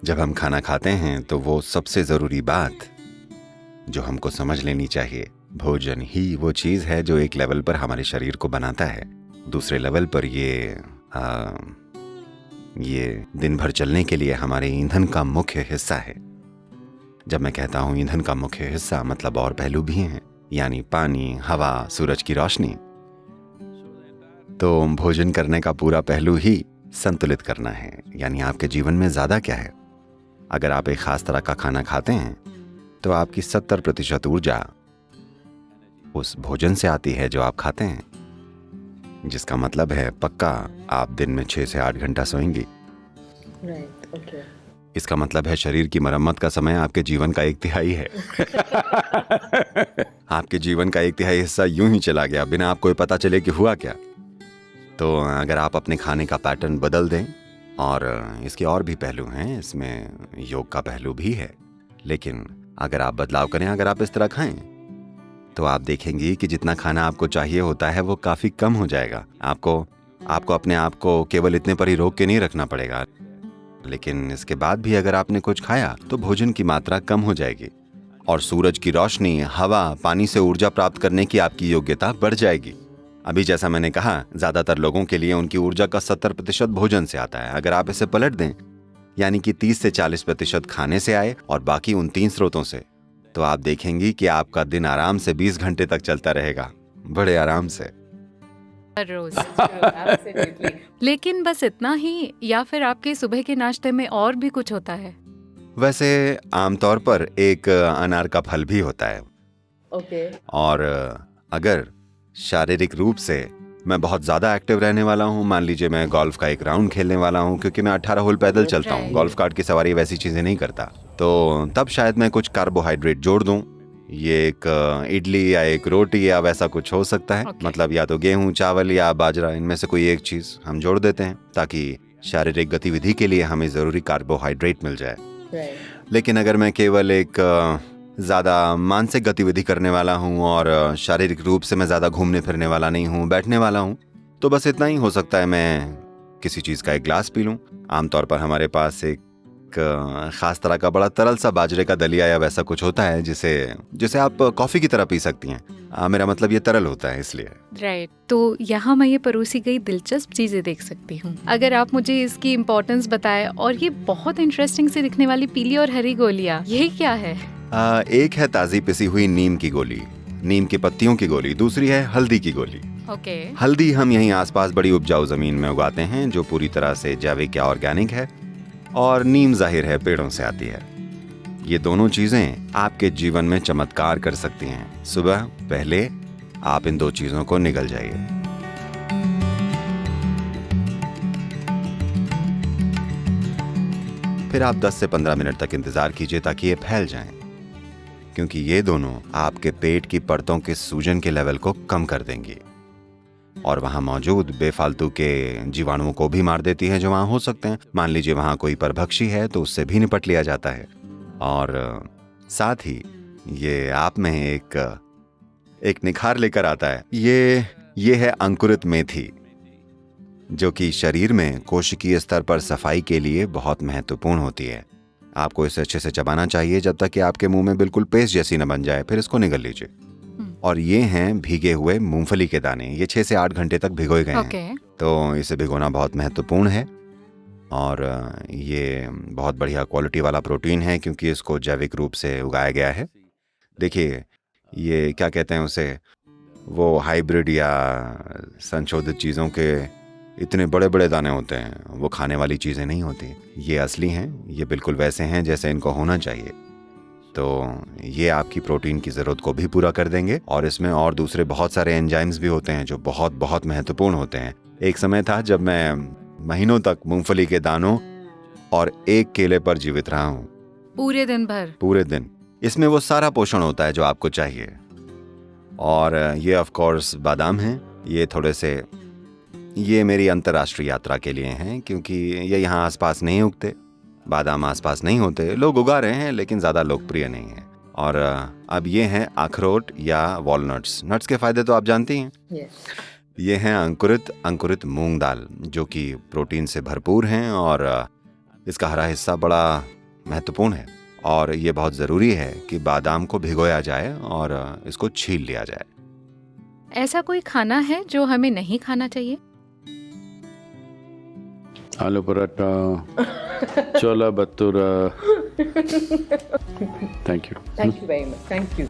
जब हम खाना खाते हैं तो वो सबसे ज़रूरी बात जो हमको समझ लेनी चाहिए, भोजन ही वो चीज़ है जो एक लेवल पर हमारे शरीर को बनाता है, दूसरे लेवल पर ये दिन भर चलने के लिए हमारे ईंधन का मुख्य हिस्सा है। जब मैं कहता हूँ ईंधन का मुख्य हिस्सा, मतलब और पहलू भी हैं, यानी पानी, हवा, सूरज की रोशनी। तो भोजन करने का पूरा पहलू ही संतुलित करना है, यानी आपके जीवन में ज़्यादा क्या है। अगर आप एक ख़ास तरह का खाना खाते हैं तो आपकी 70% ऊर्जा उस भोजन से आती है जो आप खाते हैं, जिसका मतलब है पक्का आप दिन में 6 से 8 घंटा सोएंगी। Right, okay. इसका मतलब है शरीर की मरम्मत का समय आपके जीवन का 1/3 है। आपके जीवन का 1/3 हिस्सा यूं ही चला गया बिना आपको पता चले कि हुआ क्या। तो अगर आप अपने खाने का पैटर्न बदल दें, और इसके और भी पहलू हैं, इसमें योग का पहलू भी है, लेकिन अगर आप बदलाव करें, अगर आप इस तरह खाएं, तो आप देखेंगी कि जितना खाना आपको चाहिए होता है वो काफ़ी कम हो जाएगा। आपको अपने आप को केवल इतने पर ही रोक के नहीं रखना पड़ेगा, लेकिन इसके बाद भी अगर आपने कुछ खाया तो भोजन की मात्रा कम हो जाएगी और सूरज की रोशनी, हवा, पानी से ऊर्जा प्राप्त करने की आपकी योग्यता बढ़ जाएगी। अभी जैसा मैंने कहा, ज़्यादातर लोगों के लिए उनकी ऊर्जा का 70% भोजन से आता है। अगर आप इसे पलट दें, यानी कि 30 से 40% खाने से आए और बाकी उन 3 स्रोतों से, तो आप देखेंगी कि आपका दिन आराम से 20 घंटे तक चलता रहेगा, बड़े आराम से। हर रोज। एब्सोल्युटली। लेकिन बस इतना ही, या फिर आपके सुबह के नाश्ते में और भी कुछ होता है? वैसे आमतौर पर एक अनार का फल भी होता है, ओके। और अगर शारीरिक रूप से मैं बहुत ज़्यादा एक्टिव रहने वाला हूँ, मान लीजिए मैं गोल्फ का एक राउंड खेलने वाला हूँ, क्योंकि मैं 18 होल पैदल चलता हूँ, Right. गोल्फ कार्ट की सवारी वैसी चीज़ें नहीं करता, तो तब शायद मैं कुछ कार्बोहाइड्रेट जोड़ दूँ। ये एक इडली या एक रोटी या वैसा कुछ हो सकता है। Okay. मतलब या तो गेहूं, चावल या बाजरा, इनमें से कोई एक चीज़ हम जोड़ देते हैं ताकि शारीरिक गतिविधि के लिए हमें ज़रूरी कार्बोहाइड्रेट मिल जाए। राइट। लेकिन अगर मैं केवल एक ज़्यादा मानसिक गतिविधि करने वाला हूँ और शारीरिक रूप से मैं ज़्यादा घूमने फिरने वाला नहीं हूँ, बैठने वाला हूँ, तो बस इतना ही हो सकता है, मैं किसी चीज़ का एक ग्लास पी लूँ। आमतौर पर हमारे पास एक ख़ास तरह का बड़ा तरल सा बाजरे का दलिया या वैसा कुछ होता है जिसे आप कॉफ़ी की तरह पी सकती हैं। मेरा मतलब ये तरल होता है इसलिए। राइट। तो यहाँ मैं ये परोसी गई दिलचस्प चीजें देख सकती हूँ। अगर आप मुझे इसकी इम्पोर्टेंस बताएं, और ये बहुत इंटरेस्टिंग से दिखने वाली पीली और हरी गोलियाँ, ये क्या है? एक है ताज़ी पिसी हुई नीम की गोली, नीम की पत्तियों की गोली। दूसरी है हल्दी की गोली। ओके। हल्दी हम यहीं आसपास बड़ी उपजाऊ ज़मीन में उगाते हैं, जो पूरी तरह से जैविक या ऑर्गेनिक है, और नीम जाहिर है पेड़ों से आती है। ये दोनों चीज़ें आपके जीवन में चमत्कार कर सकती हैं। सुबह पहले आप इन 2 चीज़ों को निगल जाइए। फिर आप 10 से 15 मिनट तक इंतज़ार कीजिए ताकि ये फैल जाएं, क्योंकि ये दोनों आपके पेट की परतों के सूजन के लेवल को कम कर देंगी और वहाँ मौजूद बेफालतू के जीवाणुओं को भी मार देती है जो वहाँ हो सकते हैं। मान लीजिए वहाँ कोई परभक्षी है तो उससे भी निपट लिया जाता है। और साथ ही ये आप में एक निखार लेकर आता है। ये है अंकुरित मेथी, जो कि शरीर में कोशिकीय स्तर पर सफाई के लिए बहुत महत्वपूर्ण होती है। आपको इसे अच्छे से चबाना चाहिए जब तक कि आपके मुंह में बिल्कुल पेस्ट जैसी न बन जाए, फिर इसको निगल लीजिए। और ये हैं भीगे हुए मूंगफली के दाने। ये 6 से 8 घंटे तक भिगोए गए हैं, तो इसे भिगोना बहुत महत्वपूर्ण है। और ये बहुत बढ़िया क्वालिटी वाला प्रोटीन है, क्योंकि इसको जैविक रूप से उगाया गया है। देखिए, ये क्या कहते हैं उसे, वो हाइब्रिड या संशोधित चीज़ों के इतने बड़े बड़े दाने होते हैं, वो खाने वाली चीज़ें नहीं होती। ये असली हैं, ये बिल्कुल वैसे हैं जैसे इनको होना चाहिए। तो ये आपकी प्रोटीन की ज़रूरत को भी पूरा कर देंगे, और इसमें और दूसरे बहुत सारे एंजाइम्स भी होते हैं जो बहुत बहुत महत्वपूर्ण होते हैं। एक समय था जब मैं महीनों तक मूंगफली के दानों और एक केले पर जीवित रहा हूँ। पूरे दिन भर? पूरे दिन। इसमें वो सारा पोषण होता है जो आपको चाहिए। और ये ऑफ कोर्स बादाम हैं। ये मेरी अंतर्राष्ट्रीय यात्रा के लिए हैं, क्योंकि ये यहाँ आसपास नहीं उगते। बादाम आसपास नहीं होते, लोग उगा रहे हैं लेकिन ज़्यादा लोकप्रिय नहीं है। और अब ये हैं अखरोट या वॉलनट्स। नट्स के फ़ायदे तो आप जानती हैं। यस। ये हैं अंकुरित मूंग दाल, जो कि प्रोटीन से भरपूर हैं, और इसका हरा हिस्सा बड़ा महत्वपूर्ण है और ये बहुत ज़रूरी है कि बादाम को भिगोया जाए और इसको छील लिया जाए। ऐसा कोई खाना है जो हमें नहीं खाना चाहिए? आलू पराठा, छोला bhatura. Thank you. Thank you very much. Thank you.